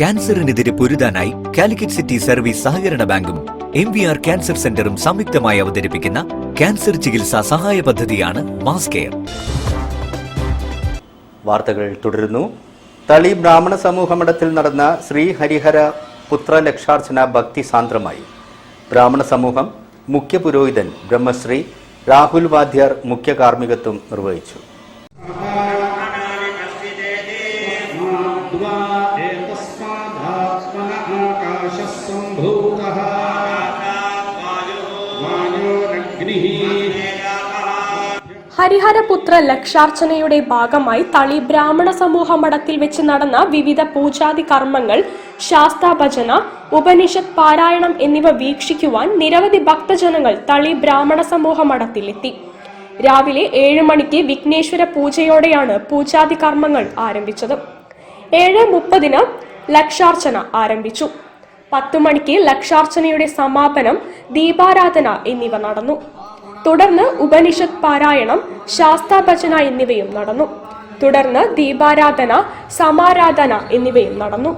ക്യാൻസറിനെതിരെ പൊരുതാനായി Calicut city service സഹകരണ ബാങ്കും MVR cancer സെന്ററും സംയുക്തമായി അവതരിപ്പിക്കുന്ന ക്യാൻസർ ചികിത്സാ സഹായ പദ്ധതിയാണ് മാസ് കെയർ. വാർത്തകൾ തുടരുന്നു. തളി ബ്രാഹ്മണ സമൂഹമഠത്തിൽ നടന്ന ശ്രീ ഹരിഹര പുത്ര ലക്ഷാർച്ചന ഭക്തി സാന്ദ്രമായി. ബ്രാഹ്മണ സമൂഹം മുഖ്യ പുരോഹിതൻ ബ്രഹ്മശ്രീ രാഹുൽ വാദ്യാർ മുഖ്യ കാർമ്മികത്വം നിർവഹിച്ചു. ഹരിഹരപുത്ര ലക്ഷാർച്ചനയുടെ ഭാഗമായി തളി ബ്രാഹ്മണ സമൂഹ മഠത്തിൽ വെച്ച് നടന്ന വിവിധ പൂജാതി കർമ്മങ്ങൾ, ശാസ്താഭജന, ഉപനിഷത്ത് പാരായണം എന്നിവ വീക്ഷിക്കുവാൻ നിരവധി ഭക്തജനങ്ങൾ തളി ബ്രാഹ്മണ സമൂഹ മഠത്തിലെത്തി. രാവിലെ 7 മണിക്ക് വിഘ്നേശ്വര പൂജയോടെയാണ് പൂജാതി കർമ്മങ്ങൾ ആരംഭിച്ചത്. 7:30 ലക്ഷാർച്ചന ആരംഭിച്ചു. 10 മണിക്ക് ലക്ഷാർച്ചനയുടെ സമാപനം, ദീപാരാധന എന്നിവ നടന്നു. തുടർന്ന് ഉപനിഷത്ത് പാരായണം, ശാസ്താഭജന എന്നിവയും നടന്നു. തുടർന്ന് ദീപാരാധന, സമാരാധന എന്നിവയും നടന്നു.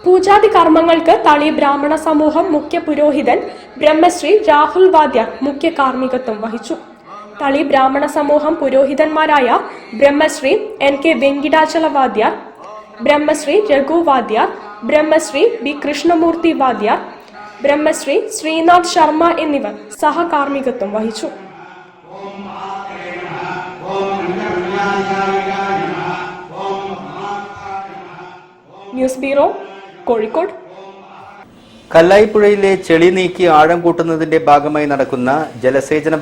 പൂജാതി കർമ്മങ്ങൾക്ക് തളി ബ്രാഹ്മണ സമൂഹം മുഖ്യ പുരോഹിതൻ ബ്രഹ്മശ്രീ രാഹുൽ വാദ്യാർ മുഖ്യ കാർമ്മികത്വം വഹിച്ചു. തളി ബ്രാഹ്മണ സമൂഹം പുരോഹിതന്മാരായ ബ്രഹ്മശ്രീ NK വെങ്കിടാചല വാദ്യാർ, ബ്രഹ്മശ്രീ രഘു വാദ്യാർ, ബ്രഹ്മശ്രീ B കൃഷ്ണമൂർത്തി വാദ്യാർ, ബ്രഹ്മശ്രീ ശ്രീനാഥ് ശർമ്മ എന്നിവർ സഹകാർമ്മികത്വം വഹിച്ചു. News bureau, Kozhikode. കല്ലായിപ്പുഴയിലെ ചെളി നീക്കി ആഴം കൂട്ടുന്നതിന്റെ ഭാഗമായി നടക്കുന്ന ജലസേചന